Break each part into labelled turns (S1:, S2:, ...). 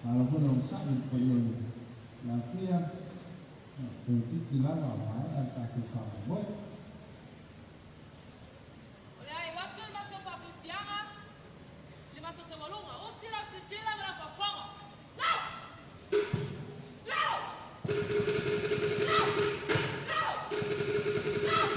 S1: Kalau belum sakit perlu latihan bercicilan awal dan kaki kamu.
S2: Olha aí, watu maso pa bibianga, lima so tewalunga, usila sisila mra pa fonga. Now! Now! Now! Now! Now!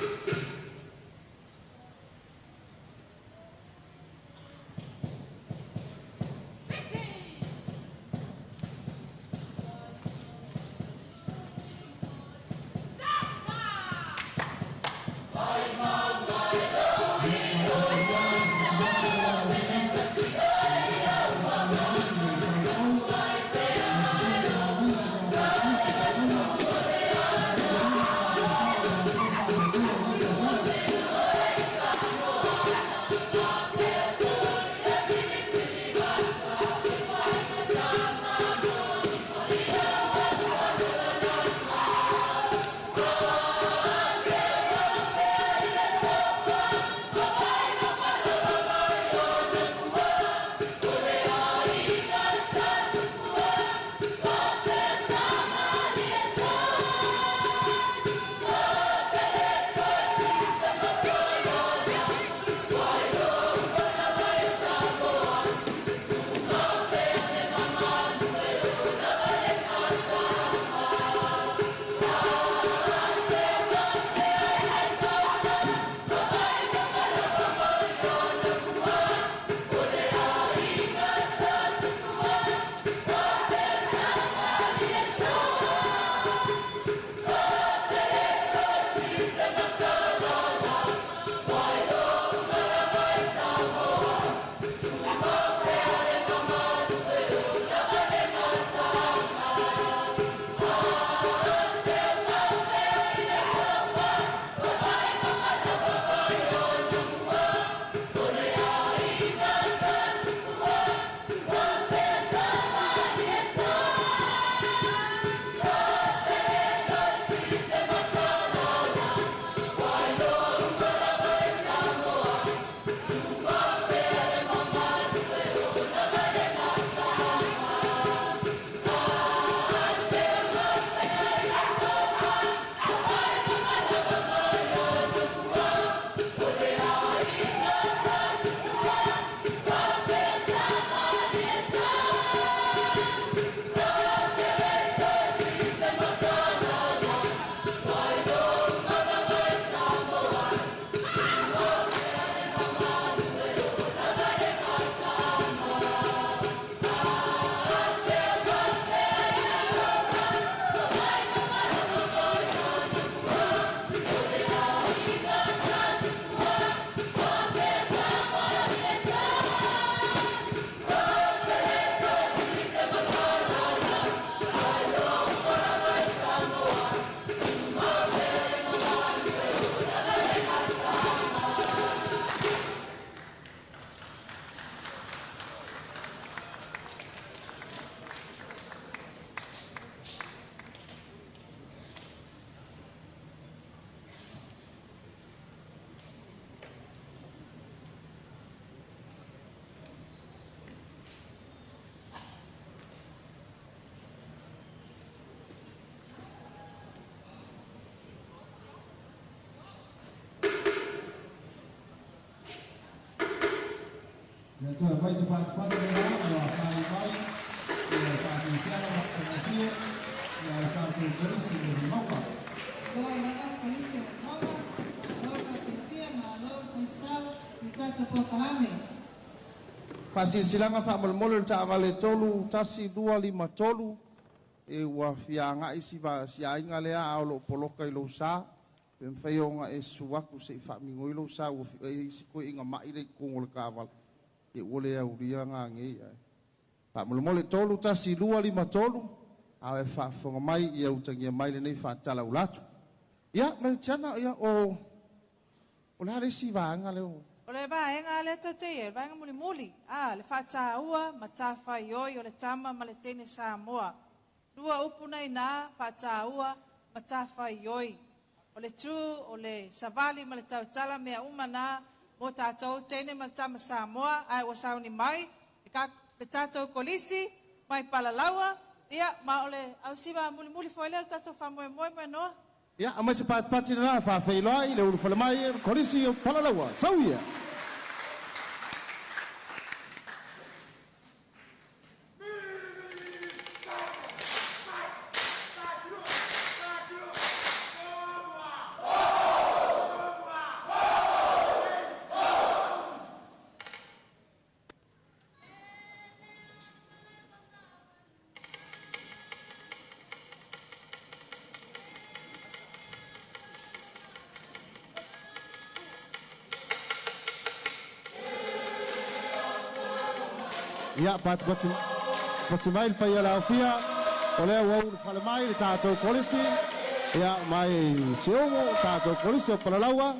S1: Ya tu mai cepat-cepat dia ya kai kai ya kami tiada waktu lagi ya kami terus di bawah.
S3: Lord, let us praise you. Lord, Lord, Isal, kita cepat kalame.
S1: Pasi silanga fa mol ta ngale tolu tasi 2 5 tolu e wa fianga isi va sia ingale a lo poloka i lo sa pem feionga e suaku se fa mingoi lo sa o isi ko inga mai le kongol kaval e ole au ria nga ngi fa mol tolu tasi 2 5 tolu a e fa fonga mai i au tangia mai le nei fa tala ulatu ya me chana ya o la le si va ngale o
S3: O le va enga le tate va muli muli. Le fata ua matafa yoi o le tama ma le tene Samoa. Dua upuna ina fata ua matafa yoi. O le tu o le savali ma le tautala mea umana mo tatou tene ma le tama Samoa ai wa sauni mai le tatou kolisi mai palalaua ia ma o le au siva muli muli foi le tatou famoe moe moe noa.
S1: ya ama se pat pat na fa fe lo ile u fa mai kolisi pala lawa sauia ya pat mai pa ya la fia ole wa u fa mai le tatou kolisi ya mai se o tatou kolisi pala lawa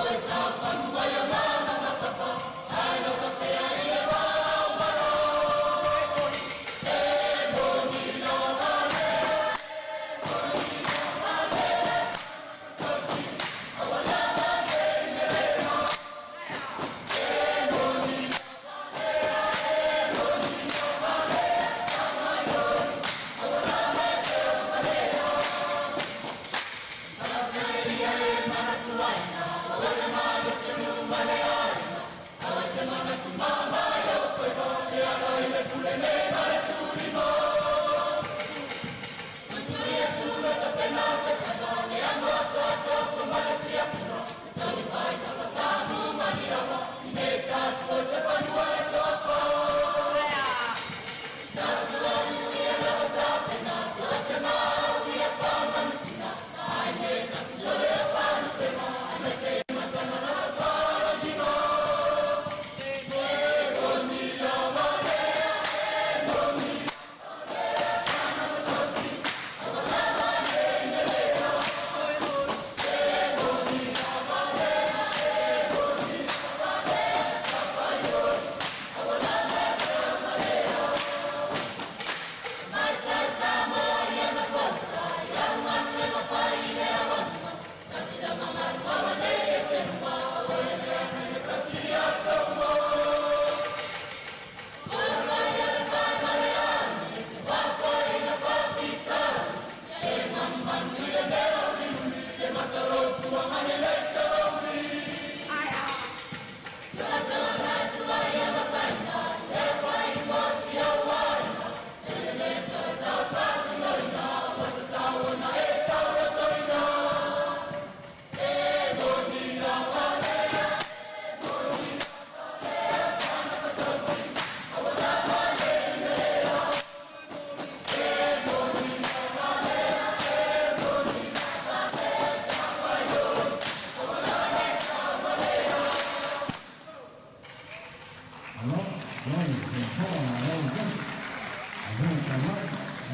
S4: Let's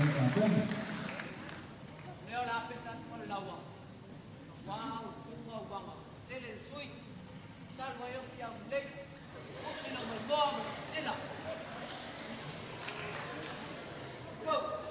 S4: Leo la pesan con lawa. Wow, sunga wanga. Sele sui. Tal wayo yang lek. Usina mo sila. Go.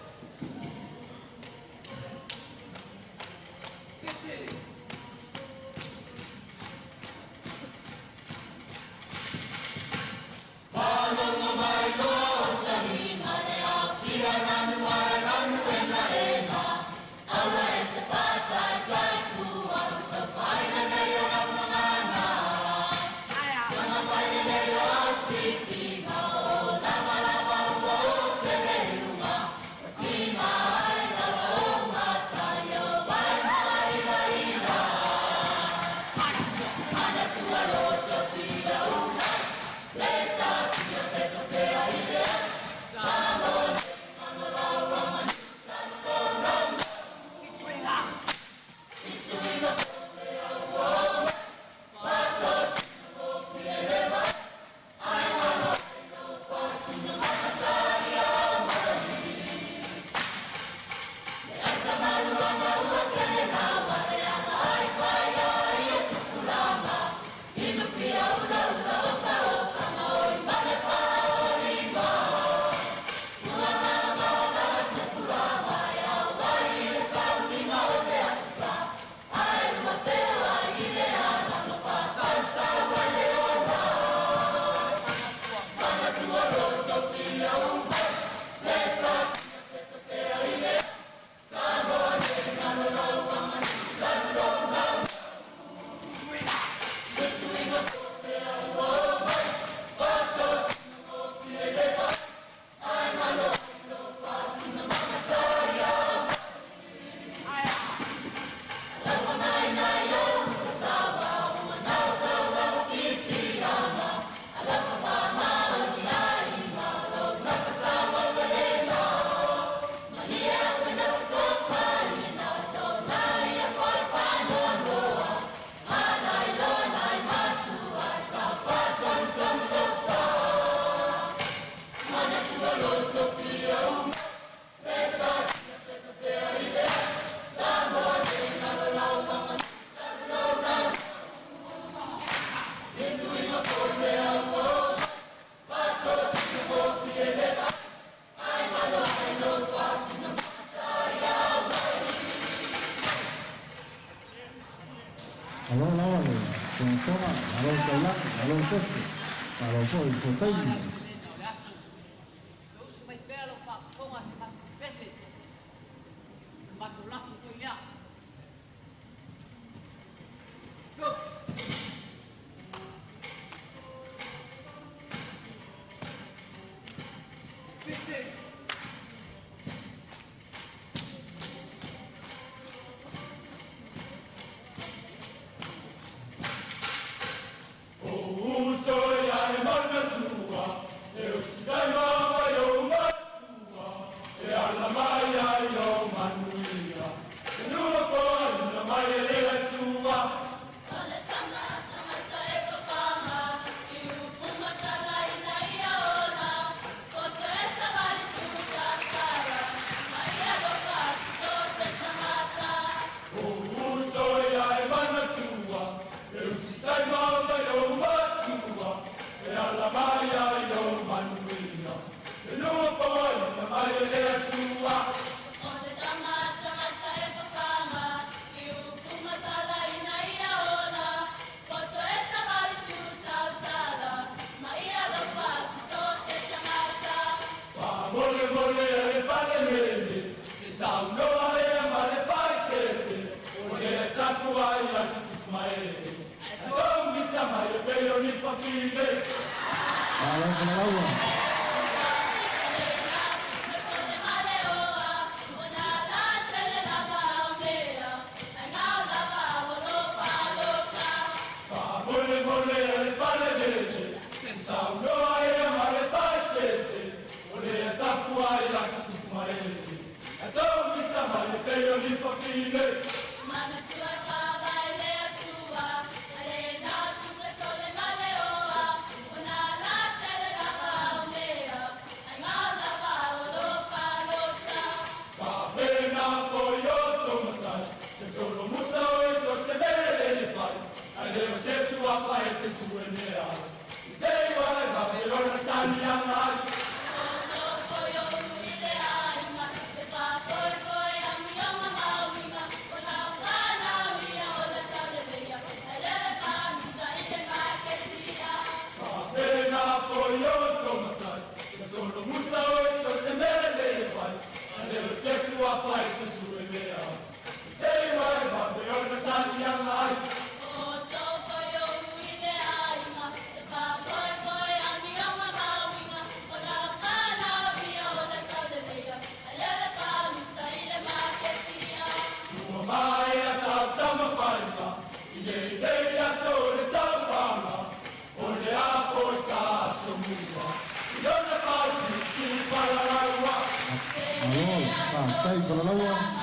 S1: tai palalaua.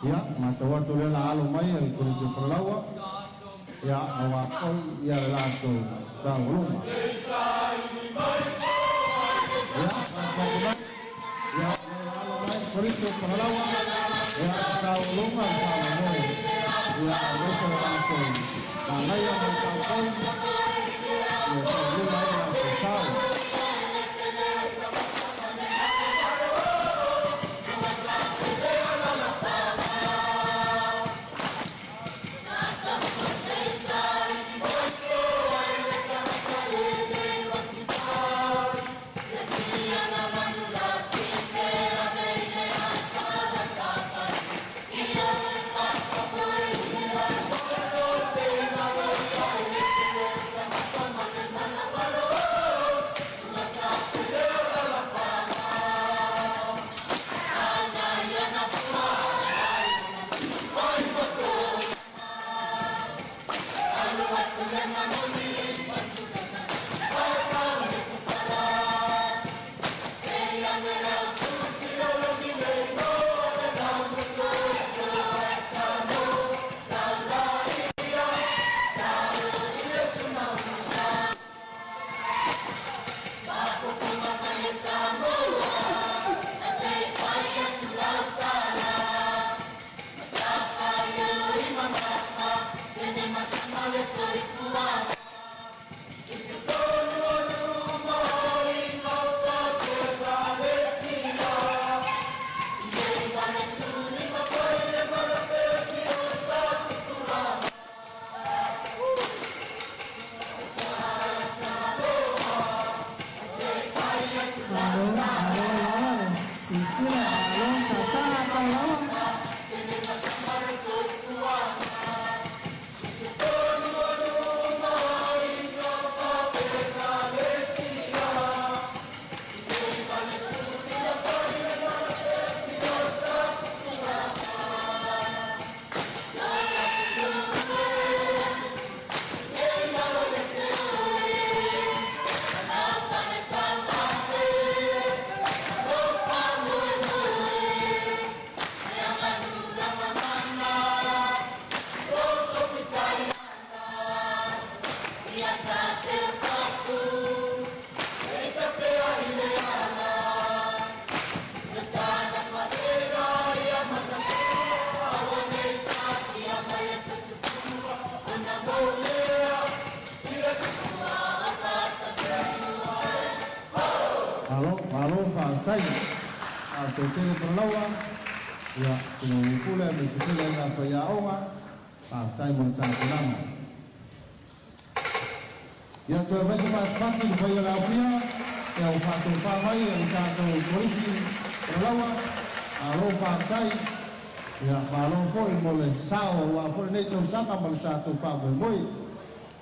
S1: Ya, matawa tole la alo mai al kursi perlawa. Ya, awak oi ya la tu taulung. Ya, ya alo mai kursi perlawa. Ya, taulung sama moi. Ya, dosa la tu. Mana yang taulung? Ya, taulung la tu sao. Malo whātai. A te tene pralaua. Ia, tino pule me te tene ngā whaia onga. Whātai mo tāpilanga. Ia te wese pati ni whaia lau pia. Ia o whātou whāmai e ni tātou polisi pralaua. Alo whātai. Ia, malo fōi mo le sao wa fōi nei tau saka mo le tātou whāmai moi.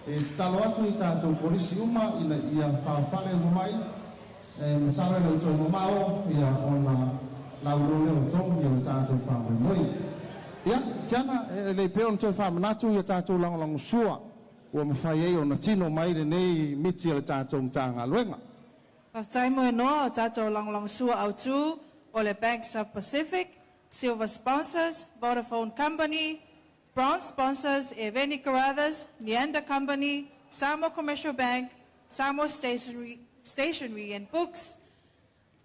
S1: E talo atu I tātou polisi uma ina ia whawhale mo mai. Masara le tau mamao ia ona lauro leo tong ia le tātou whāmai moi. Ia, tiana le peo na tau whamanatu ia tātou langolango sua. Ua mawhai ei o na tino mai le nei miti le tātou mtanga luenga.
S3: Whaftai mo noa o tātou langolango sua au tū o le Banks of Pacific, Silver Sponsors, Vodafone Company, Bronze sponsors Eveni Carruthers, Neander Company, Samoa Commercial Bank, Samoa Stationery and Books.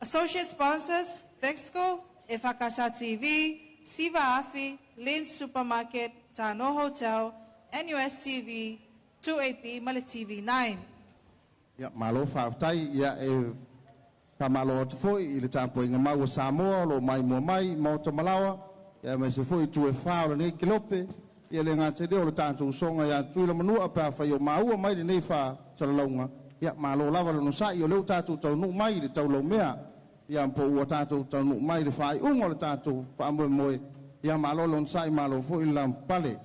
S3: Associate sponsors Vexco, Efakasa TV, Siva Afi, Lynn's Supermarket, Tano Hotel, NUS TV, 2AP Male TV 9.
S1: Ia, malo whaatai, ia kamalo atu foi I le tāpo inga mau Samoa, lo mai mua mai, mauta malawa, ia mai se foi tu whao nei kilope, ia le ngā te reo le tātou songa, ia tuila manua pa whai o maua mai le nei wha talalaunga, ia malo lava le nosai, o leo tātou tau nuk mai le tau lau mea, ia mpo ua tātou tau nuk mai le whai unga le tātou wha moe, ia malo le nosai, malo foi le lampale.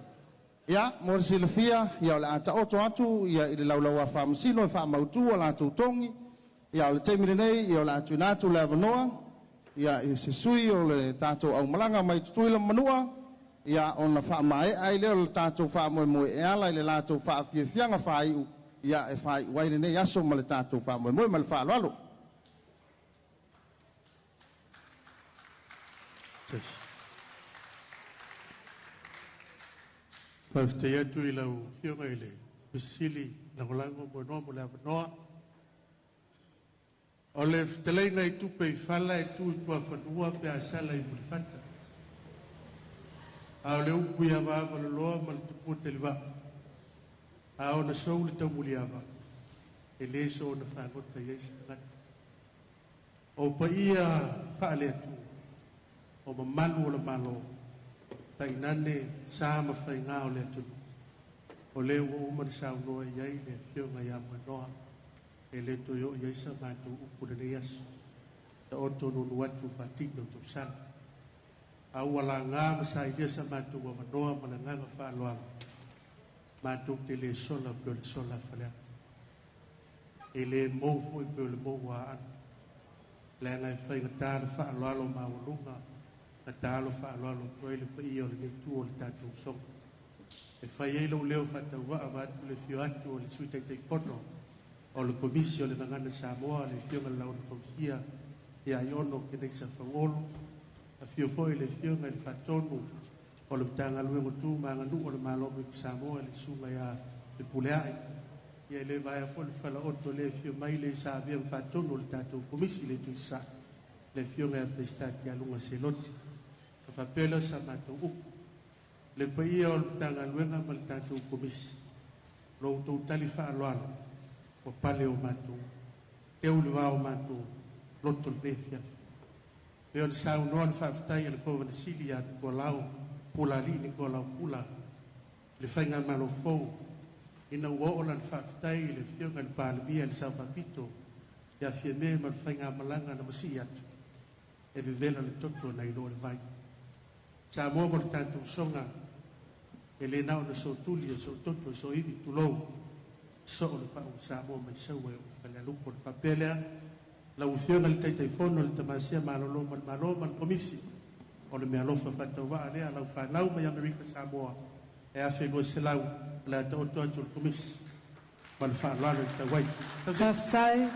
S1: Ia, mo le silafia, ia o le ata oto atu, ia I le laulaua wha masino, wha mautua la tongi, ia o le teimile nei, ia o le atu inatu le avanoa, ia I se sui o le tātou au malanga mai tutuila manua, ia ona wha mai ai leo le tātou wha moe e ala I le lātou wha fianga wha iu, ia e wha waile nei aso ma le tātou wha moe ma le wha lalo.
S5: Pafte atu I lau fionga I le pisili langolango mo noa mo le avanoa. O le fteleina I tupe I fala e tu I tua whanua pe a sala I mulifata. A o le upu I avava le loa ma le tupu te liwa. A o na sou le tau muli ava. E le so o na whangota Yesu ngata. O pa ia whaale atu. O ma malu o le malo. Ta inane sa ma whai ngā o le atu. O le ua umar sao noa iai le fionga ia ma noa. E le to yo iai sa mātou upu le ne asu. Ta oto nunu atu whatino tau sana. A ua la ngā masa ilia sa mātou wa wanoa ma le nganga whaaloanga. Mātou te le sola pio le sola whaleata. E le mou fui pio le mou wa anu. Le ngai whai ngatara whaaloalo ma walunga. Na tālo whaaloalo toile pa ia o le netu o le tātou songa. E whai eila u leo whatau waa watu le fio atu o le sui teitai whono. O le komisi o le ngangana Samoa le fionga lau le whausia. E ai ono ke nei sa whangolo. A fio foi le fionga le whatonu. O le mtanga luengo tū maanganu o le malomo I Samoa le sunga ia le puleai. Ia le vai a fo le whala oto le fio mai le sa avia le whatonu le tātou komisi le tuisa. Le fionga ia prestati a lunga seloti. Whapela sa mātou upu. Le paia o le tanga luenga ma le tātou komisi. Lo tau tali whaaloana. O pale o mātou. Te uli wā o mātou. Loto le nefia. Peo le sau noa le whaafitai le kova na sili a te kua lau. Pula li ni kua lau pula. Le whainga malo fau. Ina ua o lan whaafitai le fionga le pālemia le sau whapito. Ia fia me ma le whainga malanga na masi atu. E vivela le toto na ilo le vai. Sa mo mo tātou songa e le nao na so tuli e so toto e so iwi tulou so o le pao sa mo mai sau e o whale alupo le whapelea la ufiona le taitai fono le tamasia maloloma le komisi o le mea lofa whatau waa lea lau whanau mai Amerika Samoa e a whenua se lau le ata o toatu le komisi ma le whaaloano I tawai.
S3: Whaftai.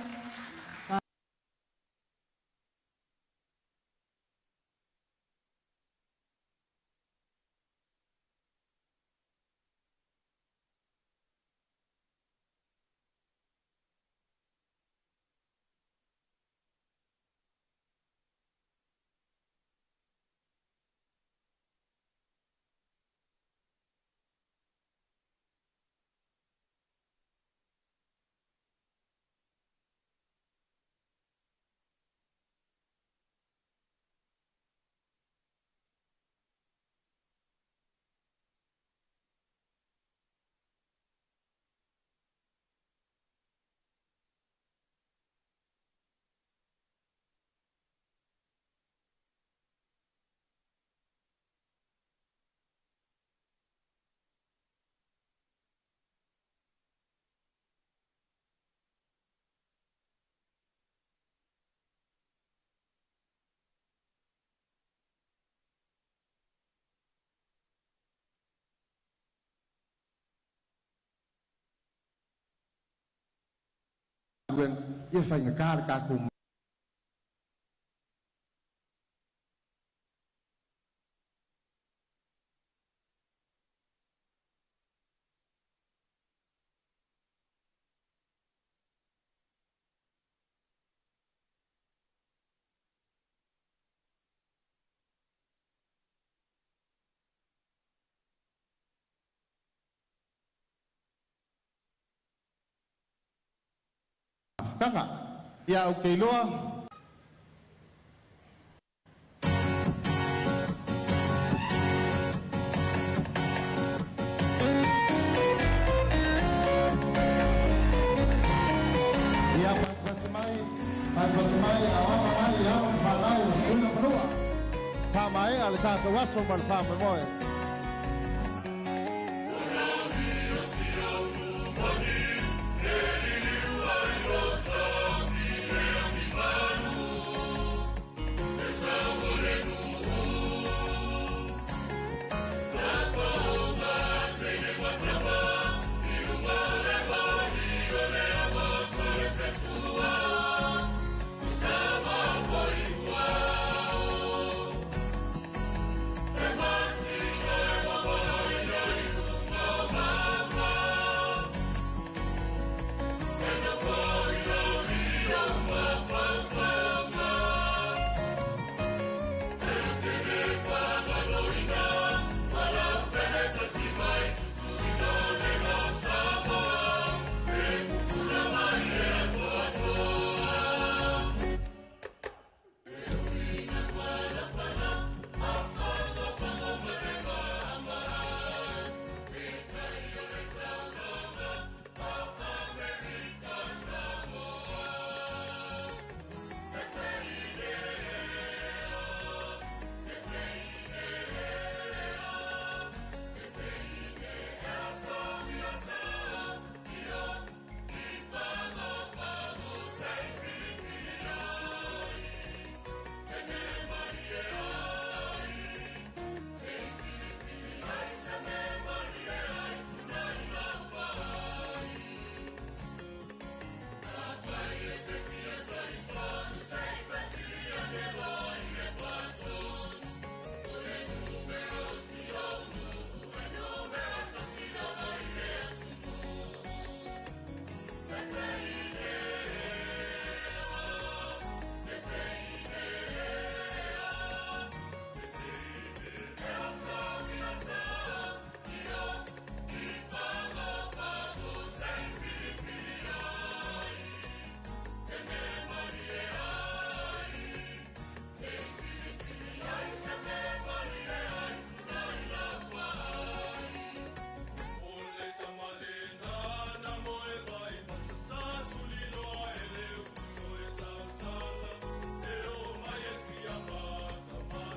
S1: gwen ye fa nga kar ka ku kanga ya okay loa ya patumai awama mai ya palau una menua pamai al ka waso mal pam moe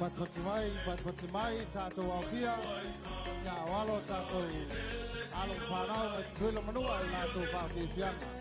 S1: Patpatimai tato wapia ya walo tato along panau at tulo manua nato pakipianga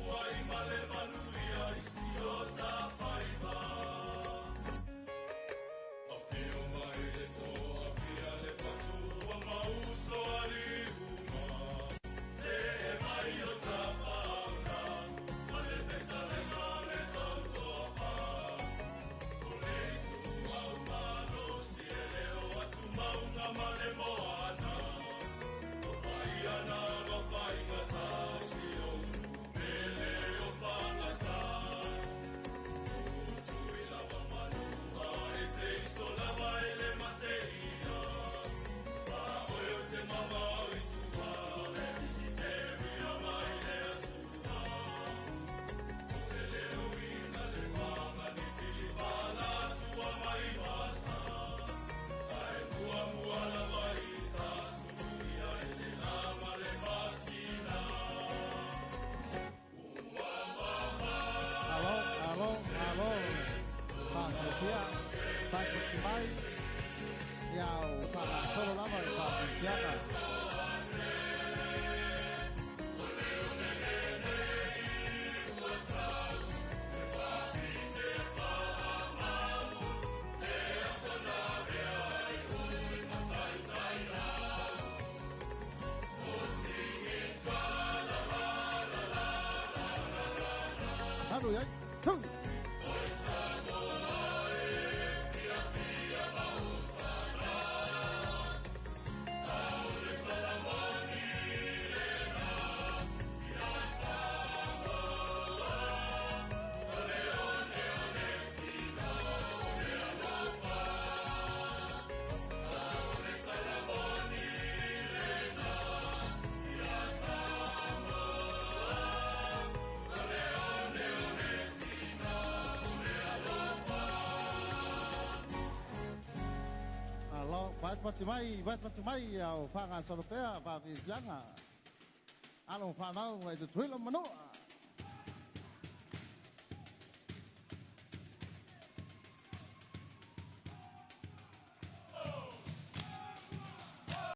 S6: Why
S1: Pia, Patrick Simai, Yao, Pala, Solo Lava, Papi, Piana. Hadu, yai, tung. Bat Patimai, au whanga soropea, pa vianga. Alo whanau, e te tuila manoa.